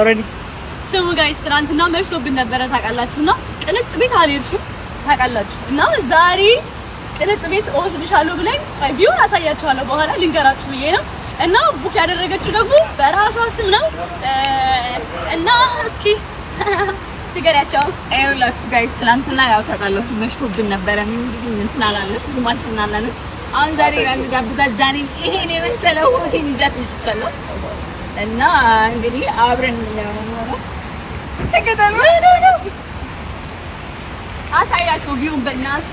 ኦሬዲ ስሙ ጋይስ ትናንትና መሽቶብን ነበረ ታውቃላችሁና ቅልጥ ቤት አልሄድኩም ታውቃላችሁ እና ዛሬ ቅልጥ ቤት ወስድሻለሁ ብለኝ ቪውን አሳያችኋለሁ በኋላ ልንገራችሁ ብዬ ነው እና ቡክ ያደረገችው ደግሞ በራሷ ስም ነው እና እስኪ ትገሪያቸው አይውላችሁ ጋይስ ትናንትና ያው ታውቃላችሁ መሽቶብን ነበረ ምን እንትን አላለም ዝማችን አላለም አሁን ዛሬ ጋብዛት ጃኒ ይሄን የመሰለው ሆቴል ይዛት ልትቻለው እና እንግዲህ አብረን ነው ተከታተሉ ነው አሳያችሁ ቪውን በእናት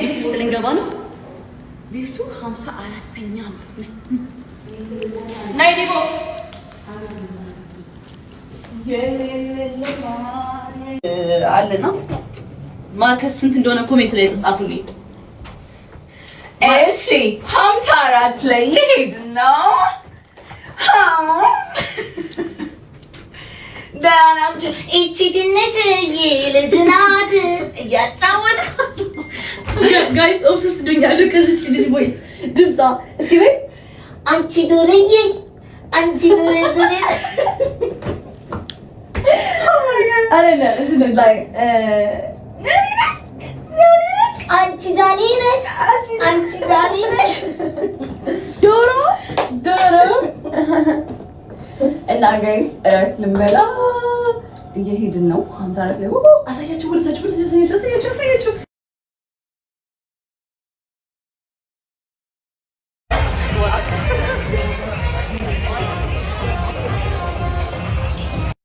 ሊፍት ስለንገባ ነው ሊፍቱ 54ኛ ነው ናይ ዲቦ አለና ማርከስ ስንት እንደሆነ ኮሜንት ላይ ተጻፉልኝ እሺ 54 ላይ ሄድ ነው ዳናንቺ እቺ ትንሽ ይልዝናት ያጣወት ጋይስ ኦብሰስ ዱኛሉ ከዚህ ልጅ ቮይስ ድምጻ እስኪ በይ አንቺ ዶርዬ አንቺ ዶሬ አረለ እንትን ላይ አንቺ ጃኒ ነሽ አንቺ ጃኒ ነሽ ዶሮ እና ጋይስ ራስ ልንበላ እየሄድን ነው 54 ላይ አሳያችሁ ወልታችሁ አሳያችሁ